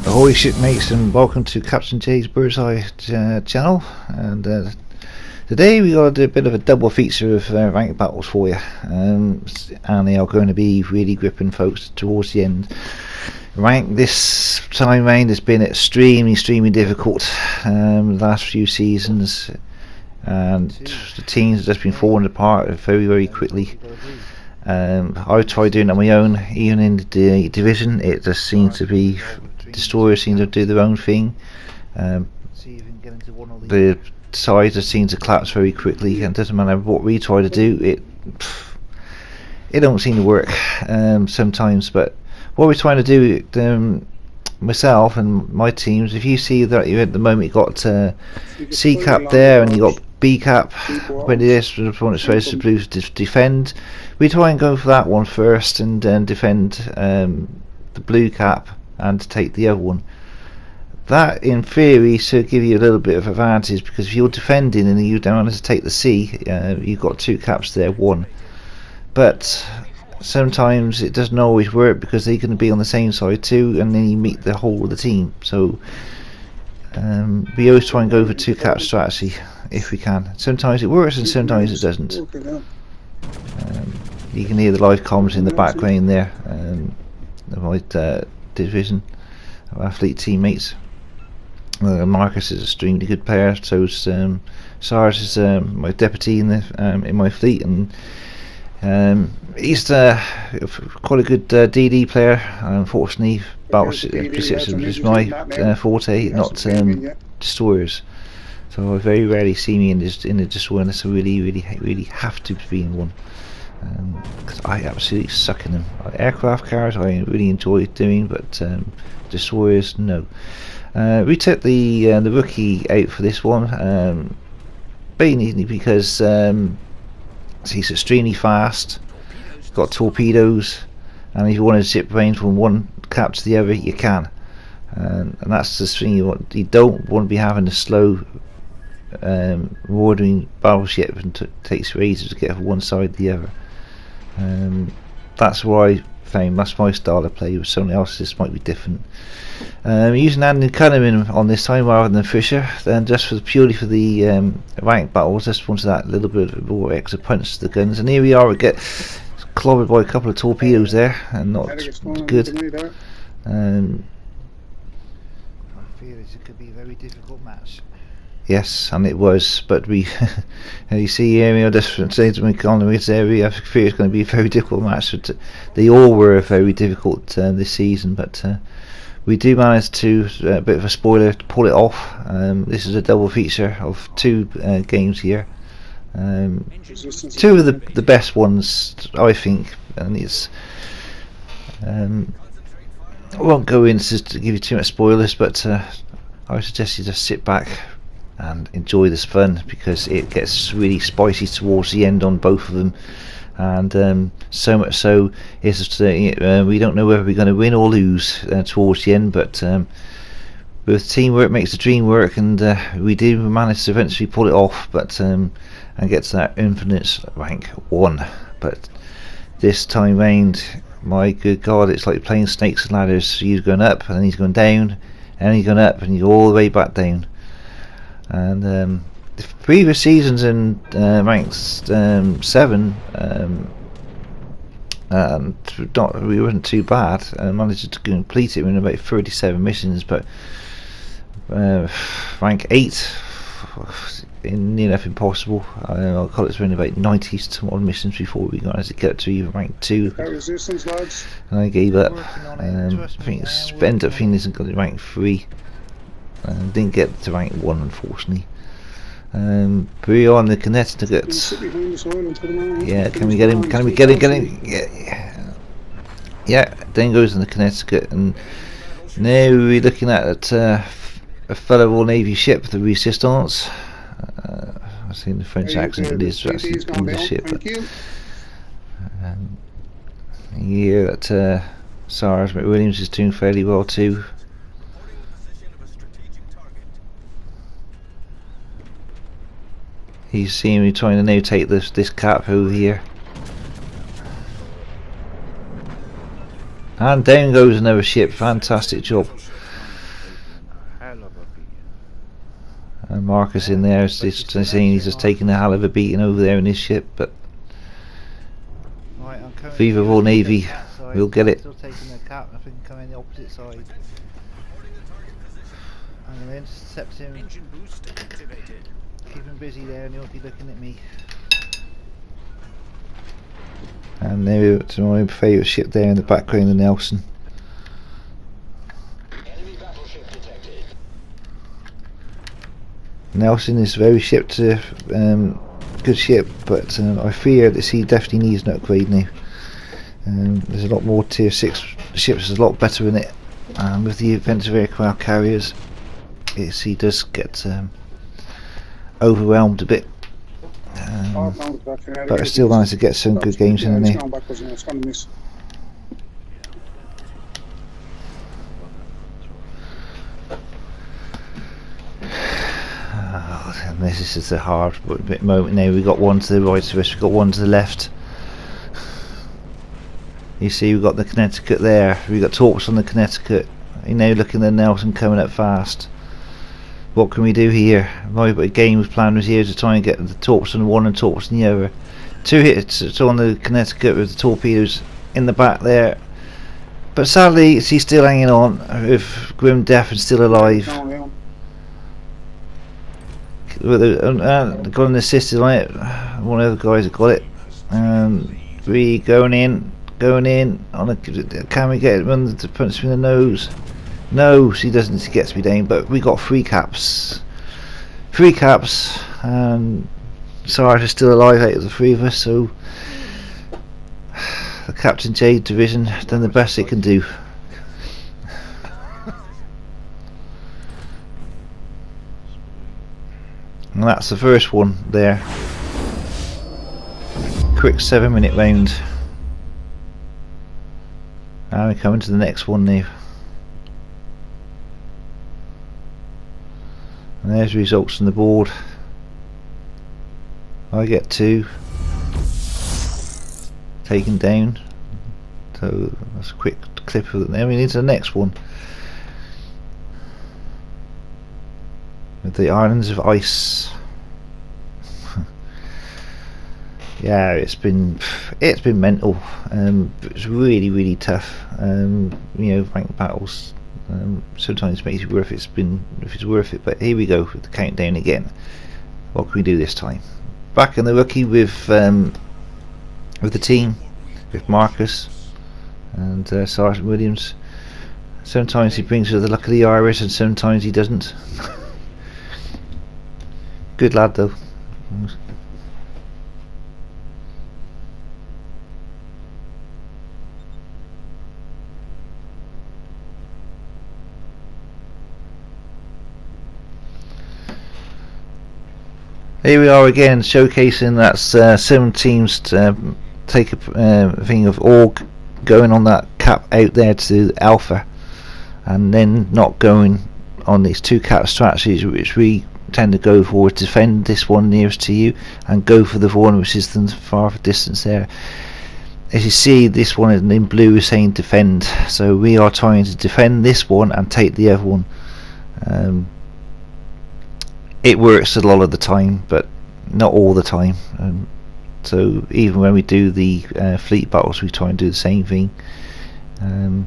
Ahoy shipmates, and welcome to Cpt-Jay-Birdseye channel. And today we got to do a bit of a double feature of ranked battles for you, and they are going to be really gripping, folks, towards the end. Rank this time round has been extremely difficult the last few seasons, and the teams have just been falling apart very quickly. I tried doing it on my own. Even in the division, it just seems to be destroyers seem to do their own thing. The sides just seem to collapse very quickly, and it doesn't matter what we try to do, it don't seem to work sometimes. But what we're trying to do, myself and my teams, if you see that you at the moment you got C cap there and you got B cap, when it is the opponent's raised the blues to defend, we try and go for that one first and then defend the blue cap and take the other one. That in theory should give you a little bit of advantage, because if you're defending and you don't want to take the C, you've got two caps there, one. But sometimes it doesn't always work, because they're going to be on the same side too, and then you meet the whole of the team. So we always try and go for two cap strategy if we can. Sometimes it works and sometimes it doesn't. You can hear the live comms in the background there. My division of athlete teammates. Marcus is an extremely good player. So is Sars is my deputy in my fleet, and he's quite a good DD player. Unfortunately, battleship precision is my forte, not destroyers. So I very rarely see me in a destroyer unless I really have to be in one. Because I absolutely suck in them. Aircraft carriers I really enjoy doing, but destroyers, no. We took the rookie out for this one, mainly because he's extremely fast, got torpedoes, and if you want to zip range from one cap to the other, you can. And that's the thing you want. You don't want to be having a slow ordering battleship, and it takes ages to get from one side to the other. That's why I found that's my style of play. With someone else, this might be different. Using Andy Cunningham on this time rather than Fisher, then just purely for the ranked battles. Just wanted that little bit more extra punch to the guns, and here we are. We get clobbered by a couple of torpedoes there, and not good. I fear it could be a very difficult match. Yes, and it was, but we, you see here, just saying to my economists area, I fear it's going to be a very difficult match. They all were very difficult this season, but we do manage to, a bit of a spoiler, to pull it off. This is a double feature of two games here. Two of the best ones, I think, and it's. I won't go into to give you too much spoilers, but I would suggest you just sit back and enjoy this fun, because it gets really spicy towards the end on both of them, and so much so is we don't know whether we're going to win or lose towards the end, but with teamwork makes the dream work, and we do manage to eventually pull it off, but and get to that infinite rank 1. But this time round, my good God, it's like playing snakes and ladders. He's going up and then he's going down, and he's going up and he's all the way back down. And the previous seasons in ranks 7, and we weren't too bad. I managed to complete it in about 37 missions, but rank 8, near enough impossible. I'll call it around about 90 some odd missions before we got to get to even rank 2. And I gave up. I think it's ended up finishing got to rank 3. Didn't get to rank 1, unfortunately. We're on the Connecticut. Yeah, can we get him? Can we get him? Yeah. Then goes in the Connecticut, and now we're looking at a fellow Royal Navy ship, the Resistance. I've seen the French accent. It is actually in the ship. Yeah, that Sars McWilliams is doing fairly well too. He's seeing me trying to now take this cap over here. And down goes another ship. Fantastic job. And Marcus in there is just saying he's just taking a hell of a beating over there in his ship, but Viva Royal Navy, we'll get it. Still taking the cap, I think coming the opposite side. I'm going to intercept him, keep him busy there, and he'll be looking at me. And there to my favourite ship there in the background, the Nelson. Nelson is very shipped to good ship, but I fear that he definitely needs an upgrade now. There's a lot more tier 6 ships, there's a lot better in it. With the offensive aircraft carriers, he does get overwhelmed a bit. But I still managed to get some good games in there. And this is a hard bit moment now. We've got one to the right of us, we've got one to the left. You see we've got the Connecticut there, we've got torps on the Connecticut. You know, looking at the Nelson coming up fast. What can we do here? My game plan was here to try and get the torps on one and torps on the other. 2 hits on the Connecticut with the torpedoes in the back there. But sadly, he's still hanging on with Grim Death and still alive. Got an assisted on it. One of the guys have got it. We going in on a. Can we get him to punch me in the nose? No, she doesn't. She gets me down. But we got 3 caps. 3 caps. And Sarge is still alive out of the 3 of us. So the Cpt-J division done the best it can do. And that's the first one there. Quick 7-minute round. Now we're coming to the next one now. And there's the results on the board. I get 2 taken down. So that's a quick clip of it. Then we need the next one. With the Islands of Ice. Yeah, it's been mental. It's really tough. You know, ranked battles sometimes makes it worth it. If it's worth it. But here we go with the countdown again. What can we do this time? Back in the rookie with the team, with Marcus and Sergeant Williams. Sometimes he brings with the luck of the Irish, and sometimes he doesn't. Good lad though. Here we are again, showcasing that some teams take a thing of org, going on that cap out there to Alpha, and then not going on these 2 cap strategies, which we tend to go for, defend this one nearest to you and go for the one which is the farther distance there. As you see, this one in blue is saying defend, so we are trying to defend this one and take the other one. It works a lot of the time, but not all the time. So even when we do the fleet battles, we try and do the same thing. And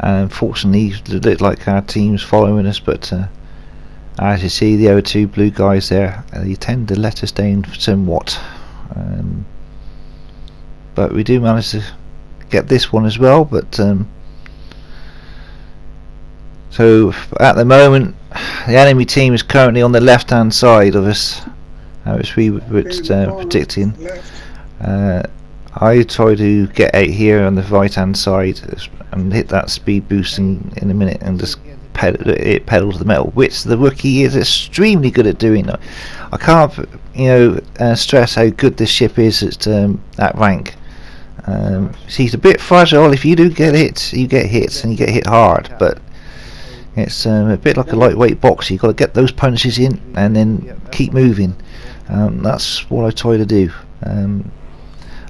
unfortunately, it looked like our team's following us, but as you see, the other 2 blue guys there, they tend to let us down somewhat. But we do manage to get this one as well. But so at the moment, the enemy team is currently on the left hand side of us, which we were predicting. I try to get out here on the right hand side and hit that speed boost in a minute and just pedal to the metal, which the rookie is extremely good at doing. I can't stress how good this ship is at rank. She's a bit fragile. If you do get hit, you get hit, and you get hit hard, but it's a bit like a lightweight boxer. You've got to get those punches in and then keep moving. That's what I try to do.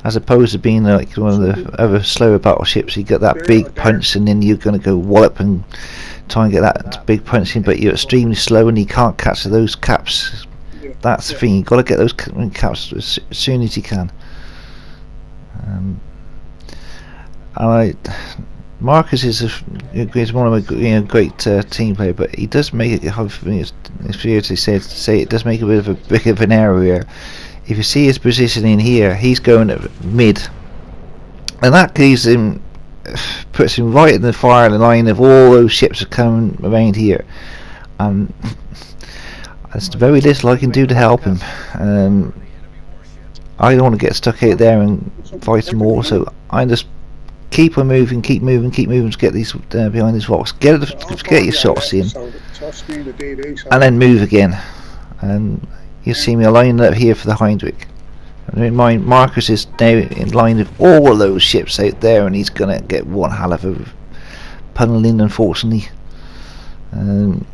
as opposed to being like one of the other slower battleships. You get that big punch, and then you're going to go wallop and try and get that big punch in, but you're extremely slow and you can't catch those caps. That's the thing, you've got to get those caps as soon as you can. Marcus is one of my great team player, but he does make it hard for me. It's fair to say it does make a bit of an error here. If you see his positioning here, he's going at mid, and that gives him, puts him right in the firing line of all those ships that come around here, and there's very little I can do to help him. I don't want to get stuck out there and fight them all, so I just keep on moving, keep moving to get these behind these rocks, get your shots in, and then move again. And you see me lining up here for the Heinrich. My Marcus is now in line with all of those ships out there, and he's gonna get one hell of a punneling, unfortunately. And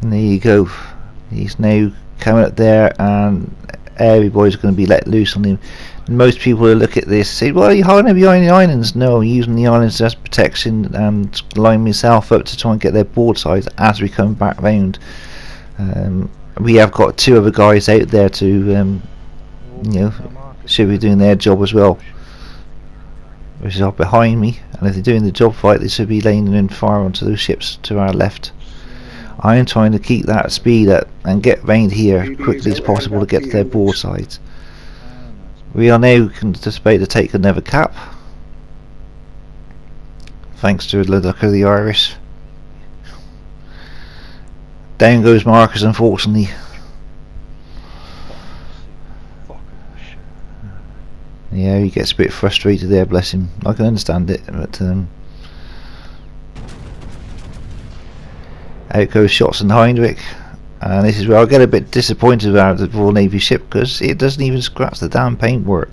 there you go. He's now coming up there, and everybody's going to be let loose on him. Most people who look at this say, well, you're hiding behind the islands. No, I'm using the islands as protection and line myself up to try and get their board size as we come back round. We have got two other guys out there to should be doing their job as well, which is up behind me, and if they're doing the job right, they should be laying in fire onto those ships to our left. I am trying to keep that speed up and get round here quickly as possible to get to their board sides. We are now anticipating to take another cap, thanks to the luck of the Irish. Down goes Marcus, unfortunately. Yeah, he gets a bit frustrated there, bless him. I can understand it, but out goes shots and Heinrich, and this is where I get a bit disappointed about the Royal Navy ship, because it doesn't even scratch the damn paintwork.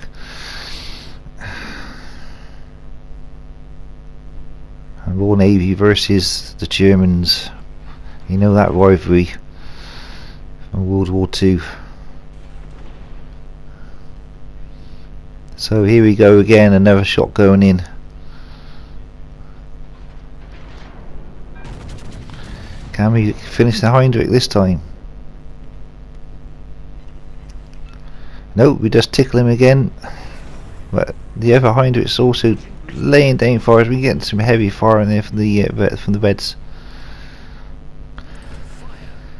And Royal Navy versus the Germans, you know that rivalry from World War II. So here we go again, another shot going in. Can we finish the Heinrich this time? No, we just tickle him again. But the other Heinrich's also laying down fires. We're getting some heavy fire in there from the Reds.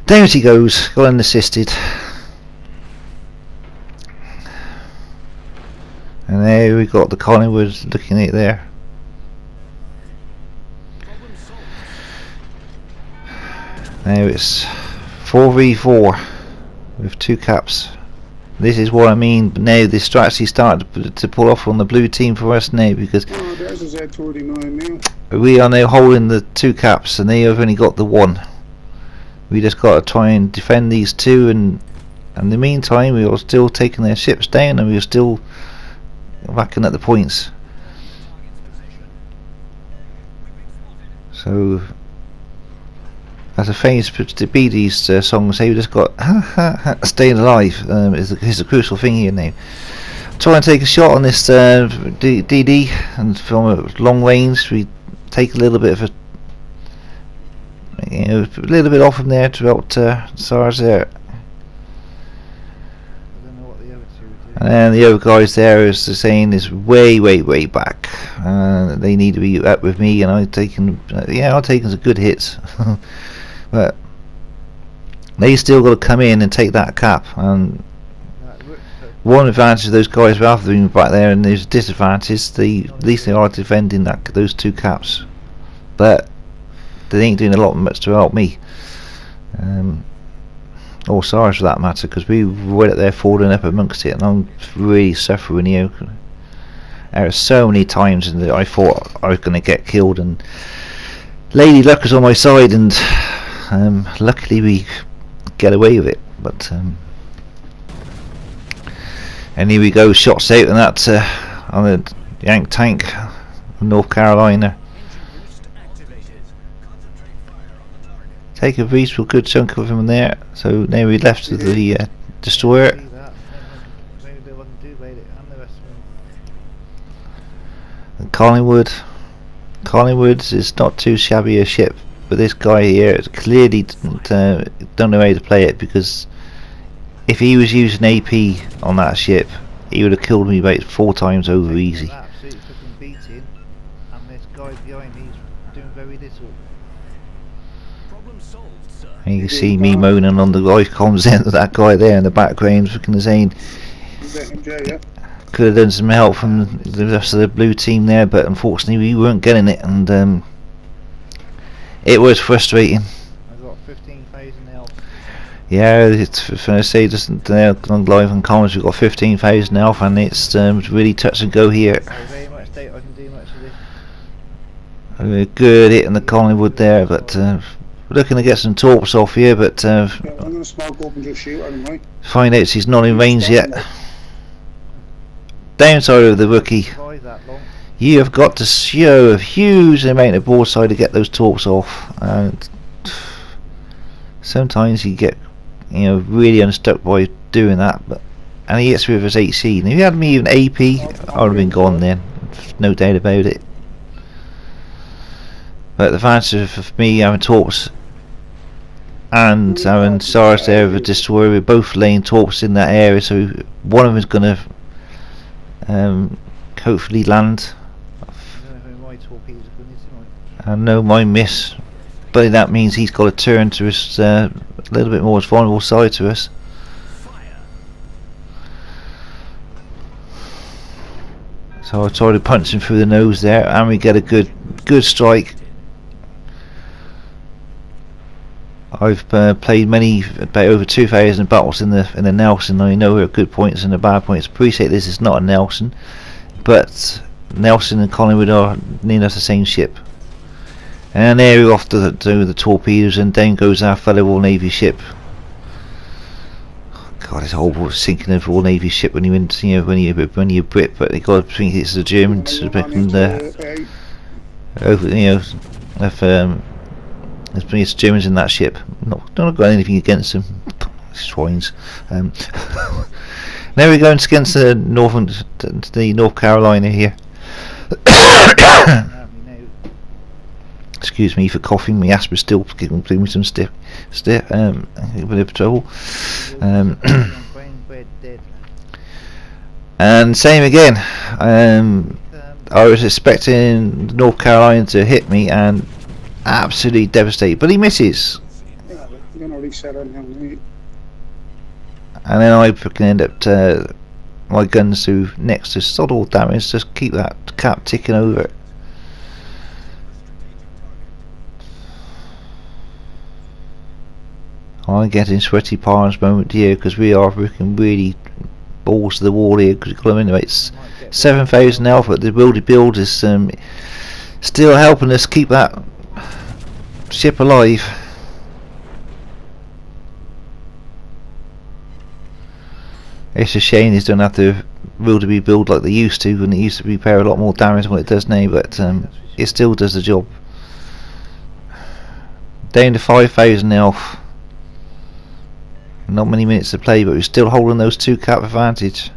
Down he goes, got unassisted. And there we got the Collingwood looking at it there. Now it's 4v4 with two caps. This is what I mean. But now the strategy started to pull off on the blue team for us now, because we are now holding the two caps and they have only got the one. We just got to try and defend these two, and in the meantime we were still taking their ships down, and we were still racking up the points. So as a famous to be these songs, say we just got staying alive is the crucial thing here now. Try and take a shot on this DD, and from a long range we take a little bit of a little bit off from there to help SARS there. And then the other guys there, is the saying, is way back. They need to be up with me, and I've taken some good hits. But they still got to come in and take that cap. And one advantage of those guys were after being back there, and there's a disadvantage. At least they are defending those two caps, but they ain't doing a lot much to help me. Or SARS for that matter, because we were up there falling up amongst it, and I'm really suffering here. There are so many times that I thought I was going to get killed, and Lady Luck was on my side, and luckily we get away with it. But and here we go, shots out, and that's on the Yank tank from North Carolina. Take a reasonable good chunk of him there. So now we left with the destroyer. See that. Maybe they wouldn't do about it and the rest of them. And Collingwood's is not too shabby a ship, but this guy here clearly don't know how to play it, because if he was using AP on that ship, he would have killed me about 4 times over easy. Absolutely fucking beating, and this guy behind me is doing very little. Problem solved, sir. And you can see me moaning on the life comms end of that guy there in the background, fucking saying could have done some help from the rest of the blue team there, but unfortunately we weren't getting it, and it was frustrating. I got 15,000 health. Yeah, it's for I say just on live on comments, we've got 15,000 health, and it's really touch and go here. So very much doubt I can do much of this. A good hit in the Collingwood there, but we're looking to get some torps off here, but I'm going to smoke up and just shoot at him, right? find out he's not in range yet. Downside of the rookie, Survive that long. you have got to show a huge amount of broadside to get those torps off, and sometimes you get really unstuck by doing that. But and he gets with his AC. And if he had me even AP, I would have been gone then, no doubt about it. But the advantage of me having torps and having SARS there with a destroyer, we're both laying torps in that area, so one of them is going to hopefully land. I don't know if my torpedoes are good, is it? And no, mine miss, but that means he's got to turn to his a little bit more vulnerable side to us. So I try to punch him through the nose there, and we get a good strike. I've played about over 2,000 battles in the Nelson. I know there are good points and the bad points. Appreciate this is not a Nelson, but Nelson and Collingwood are near enough the same ship. And there we're off to do the torpedoes, and down goes our fellow Royal Navy ship. God, it's horrible sinking a Royal Navy ship when you're when you're Brit, but they got to think it's the Germans there's plenty of Germans in that ship. Not got anything against them. Swines. Now we're going against the North Carolina here. Excuse me for coughing. My asthma's still giving me some stiff. A bit of trouble. And same again. I was expecting North Carolina to hit me and absolutely devastated, but he misses. Yeah, you're gonna reset on him. And then I fucking end up my guns do next to sod all damage, just keep that cap ticking over. I'm getting sweaty palms moment here, because we are looking really balls to the wall here, because we've got them anyway. It's 7,000 alpha, but the build is still helping us keep that ship alive. It's a shame these don't have the wildebeest build like they used to, when it used to repair a lot more damage than what it does now, but it still does the job. Down to 5,000 health. Not many minutes to play, but we're still holding those 2 cap advantage.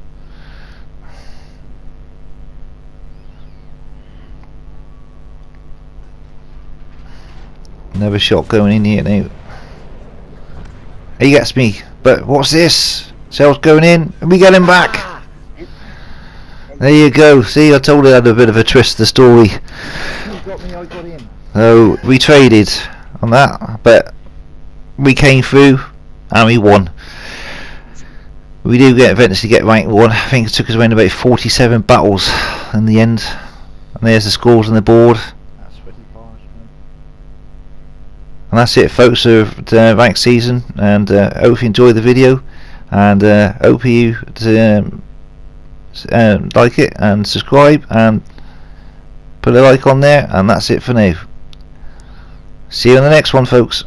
Another shot going in here now. He gets me, but what's this? Cells going in, and we get him back. There you go. See, I told you I had a bit of a twist to the story. You got me, I got in. So we traded on that, but we came through and we won. We do eventually get rank 1. I think it took us around about 47 battles in the end. And there's the scores on the board. That's pretty harsh, man. And that's it, folks, of the ranked season. And hope you enjoyed the video, and hope you like it and subscribe and put a like on there. And that's it for now. See you on the next one, folks.